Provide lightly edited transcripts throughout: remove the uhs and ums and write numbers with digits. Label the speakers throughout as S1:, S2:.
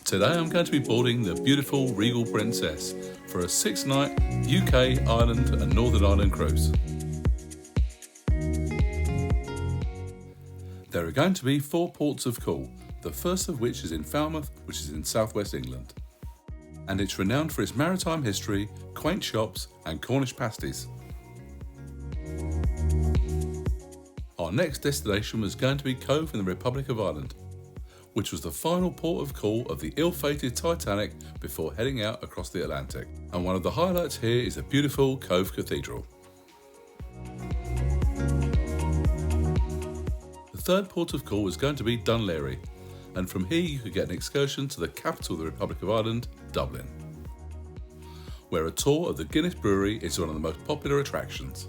S1: Today I'm going to be boarding the beautiful Regal Princess for a 6-night UK, Ireland and Northern Ireland cruise. There are going to be 4 ports of call, the first of which is in Falmouth, which is in southwest England. And it's renowned for its maritime history, quaint shops and Cornish pasties. Our next destination was going to be Cobh in the Republic of Ireland, which was the final port of call of the ill-fated Titanic before heading out across the Atlantic. And one of the highlights here is the beautiful Cobh Cathedral. The third port of call was going to be Dunleary, and from here you could get an excursion to the capital of the Republic of Ireland, Dublin, where a tour of the Guinness Brewery is one of the most popular attractions.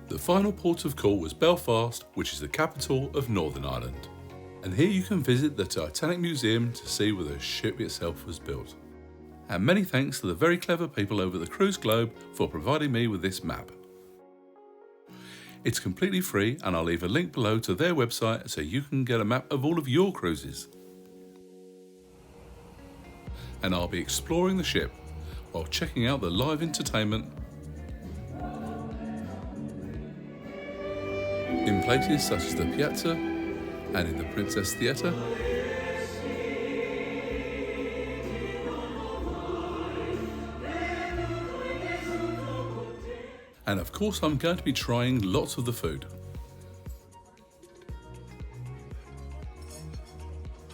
S1: The final port of call was Belfast, which is the capital of Northern Ireland. And here you can visit the Titanic Museum to see where the ship itself was built. And many thanks to the very clever people over the Cruise Globe for providing me with this map. It's completely free, and I'll leave a link below to their website so you can get a map of all of your cruises. And I'll be exploring the ship while checking out the live entertainment in places such as the Piazza and in the Princess Theatre, and of course I'm going to be trying lots of the food,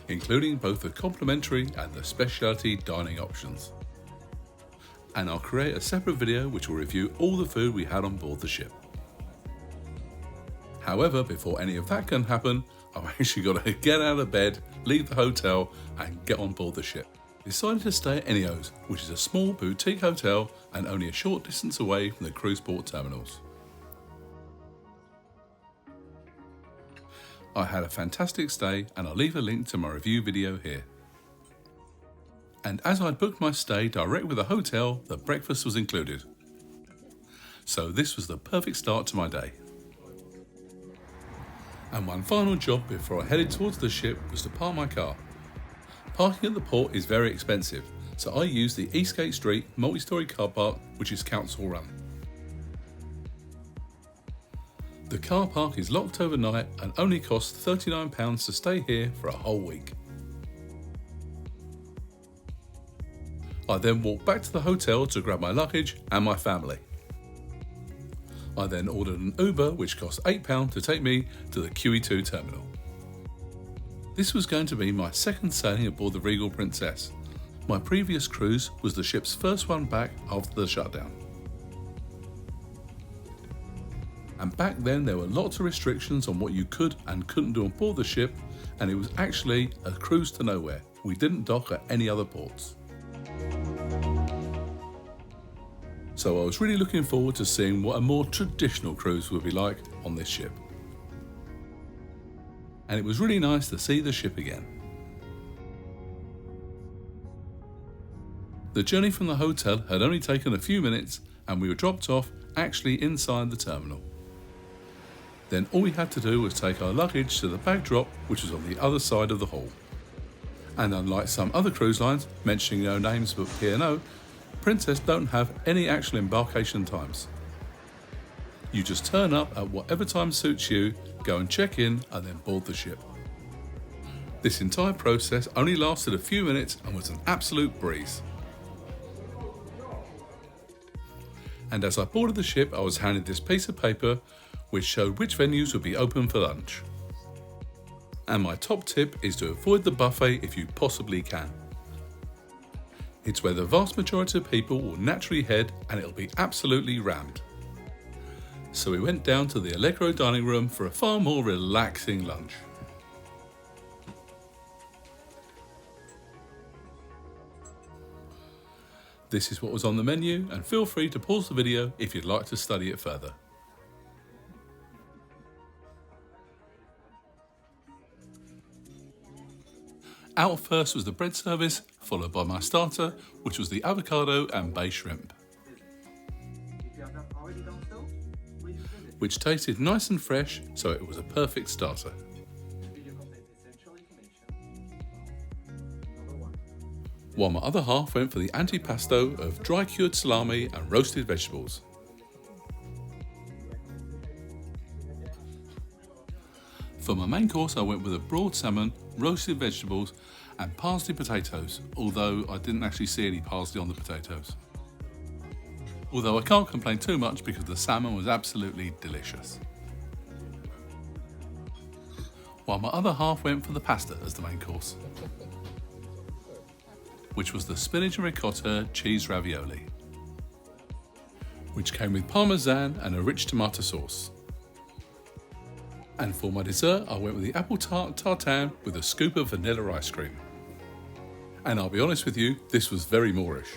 S1: including both the complimentary and the specialty dining options. And I'll create a separate video which will review all the food we had on board the ship. However, before any of that can happen, I've actually got to get out of bed, leave the hotel and get on board the ship. Decided to stay at Enios, which is a small boutique hotel and only a short distance away from the cruise port terminals. I had a fantastic stay, and I'll leave a link to my review video here. And as I'd booked my stay direct with the hotel, the breakfast was included. So this was the perfect start to my day. And one final job before I headed towards the ship was to park my car. Parking at the port is very expensive, so I used the Eastgate Street multi-storey car park, which is council run. The car park is locked overnight and only costs £39 to stay here for a whole week. I then walked back to the hotel to grab my luggage and my family. I then ordered an Uber which cost £8 to take me to the QE2 terminal. This was going to be my second sailing aboard the Regal Princess. My previous cruise was the ship's first one back after the shutdown. And back then there were lots of restrictions on what you could and couldn't do on board the ship, and it was actually a cruise to nowhere. We didn't dock at any other ports. So I was really looking forward to seeing what a more traditional cruise would be like on this ship. And it was really nice to see the ship again. The journey from the hotel had only taken a few minutes, and we were dropped off actually inside the terminal. Then all we had to do was take our luggage to the bag drop, which was on the other side of the hall. And unlike some other cruise lines, mentioning no names but P&O, Princess don't have any actual embarkation times. You just turn up at whatever time suits you, go and check in and then board the ship. This entire process only lasted a few minutes and was an absolute breeze. And as I boarded the ship, I was handed this piece of paper which showed which venues would be open for lunch. And my top tip is to avoid the buffet if you possibly can. It's where the vast majority of people will naturally head, and it'll be absolutely rammed. So we went down to the Allegro dining room for a far more relaxing lunch. This is what was on the menu, and feel free to pause the video if you'd like to study it further. Out first was the bread service, followed by my starter, which was the avocado and bay shrimp, which tasted nice and fresh, so it was a perfect starter. while my other half went for the antipasto of dry cured salami and roasted vegetables. For my main course I went with a broiled salmon, roasted vegetables and parsley potatoes, although I didn't actually see any parsley on the potatoes. Although I can't complain too much because the salmon was absolutely delicious. While my other half went for the pasta as the main course, which was the spinach and ricotta cheese ravioli, which came with parmesan and a rich tomato sauce. And for my dessert I went with the apple tart tartine with a scoop of vanilla ice cream. And I'll be honest with you, this was very Moorish.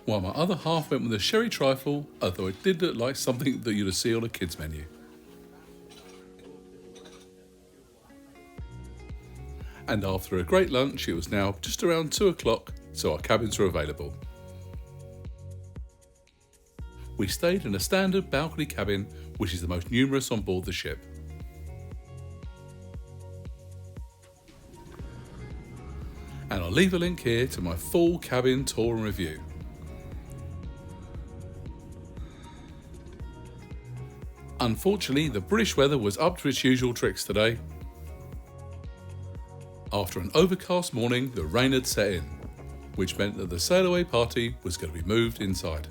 S1: While my other half went with a sherry trifle, although it did look like something that you'd see on a kids menu. And after a great lunch, it was now just around 2 o'clock, so our cabins were available. We stayed in a standard balcony cabin, which is the most numerous on board the ship. And I'll leave a link here to my full cabin tour and review. Unfortunately, the British weather was up to its usual tricks today. After an overcast morning, the rain had set in, which meant that the sail away party was going to be moved inside.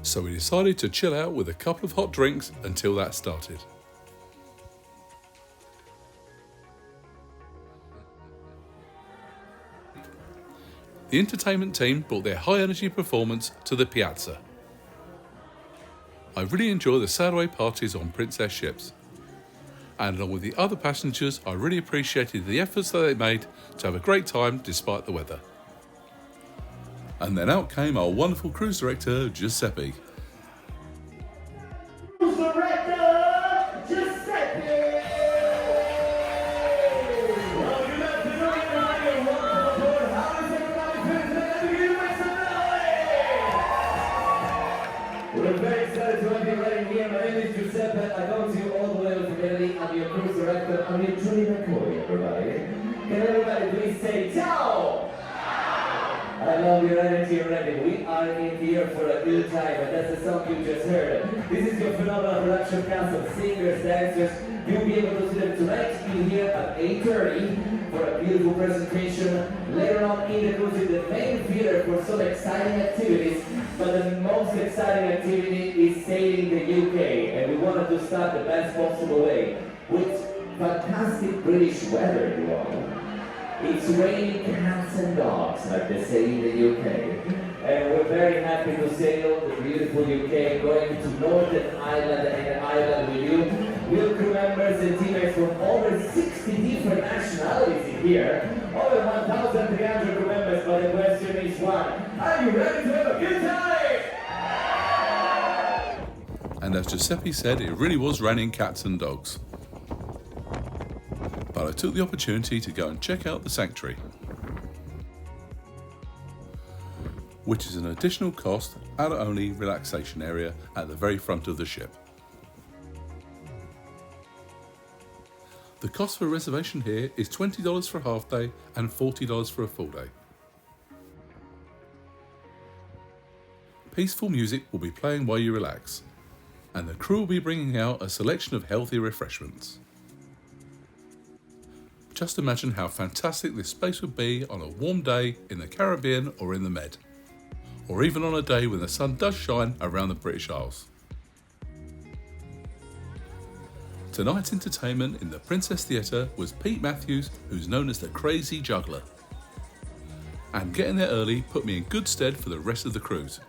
S1: So we decided to chill out with a couple of hot drinks until that started. The entertainment team brought their high energy performance to the Piazza. I really enjoy the sail away parties on Princess ships. And along with the other passengers, I really appreciated the efforts that they made to have a great time despite the weather. And then out came our wonderful cruise director, Giuseppe.
S2: Cruise director, Giuseppe! Well, good afternoon, everybody. Welcome aboard. How is everybody feeling? Let me give you some noise! We're very excited to have you right here. My name is Giuseppe. I come to you all the way from Italy. I'm your cruise director. I'm your Julie McCoy, everybody. Can everybody please say ciao? I love your energy already. We are in here for a good time, and that's the song you just heard. This is your phenomenal production cast of singers, dancers. You'll be able to see them tonight in here at 8:30 for a beautiful presentation. Later on in the cruise in the main theater for some exciting activities, but the most exciting activity is sailing the UK, and we wanted to start the best possible way with fantastic British weather, you all. It's raining cats and dogs, like they say in the UK. And we're very happy to sail the beautiful UK, going to Northern Ireland and Ireland with you. We'll crew members and teammates from over 60 different nationalities in here. Over 1,300 crew members, but the question is one. Are you ready to have a good time?
S1: And as Giuseppe said, it really was raining cats and dogs. But I took the opportunity to go and check out the sanctuary, which is an additional cost adult-only relaxation area at the very front of the ship. The cost for a reservation here is $20 for a half day and $40 for a full day. Peaceful music will be playing while you relax, and the crew will be bringing out a selection of healthy refreshments. Just imagine how fantastic this space would be on a warm day in the Caribbean or in the Med, or even on a day when the sun does shine around the British Isles. Tonight's entertainment in the Princess Theatre was Pete Matthews, who's known as the Crazy Juggler. And getting there early put me in good stead for the rest of the cruise,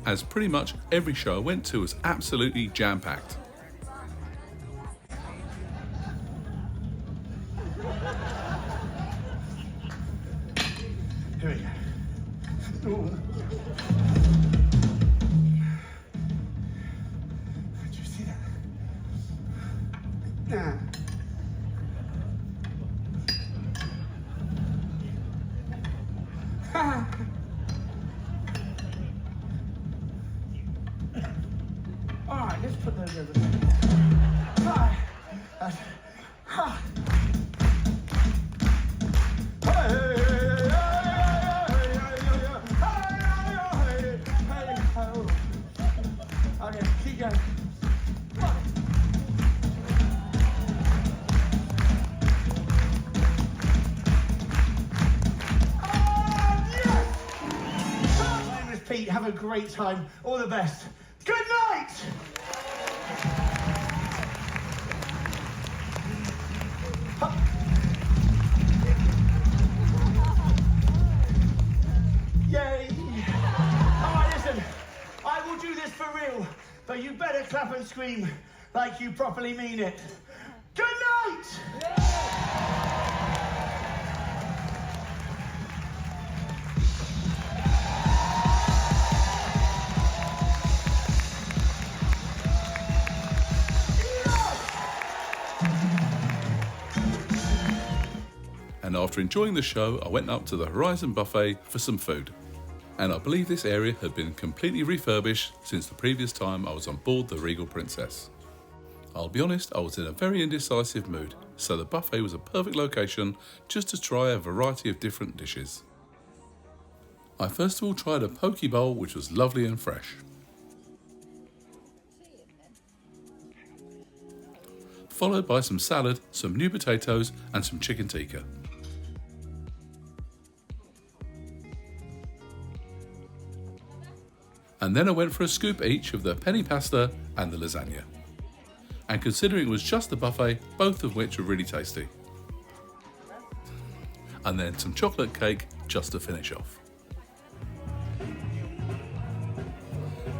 S1: as pretty much every show I went to was absolutely jam-packed.
S3: Here we go. Did you see that? Nah. Okay, keep going. Pete, have a great time. All the best. Good night! Yay! Alright, listen. I will do this for real, but you better clap and scream like you properly mean it. Good night!
S1: And after enjoying the show, I went up to the Horizon Buffet for some food. And I believe this area had been completely refurbished since the previous time I was on board the Regal Princess. I'll be honest, I was in a very indecisive mood, so the buffet was a perfect location just to try a variety of different dishes. I first of all tried a poke bowl, which was lovely and fresh. Followed by some salad, some new potatoes and some chicken tikka. And then I went for a scoop each of the penny pasta and the lasagna. And considering it was just a buffet, both of which were really tasty. And then some chocolate cake just to finish off.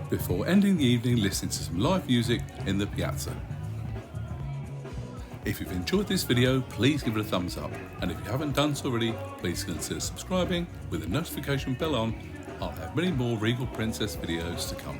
S1: Before ending the evening listening to some live music in the Piazza. If you've enjoyed this video, please give it a thumbs up. And if you haven't done so already, please consider subscribing with the notification bell on. I'll have many more Regal Princess videos to come.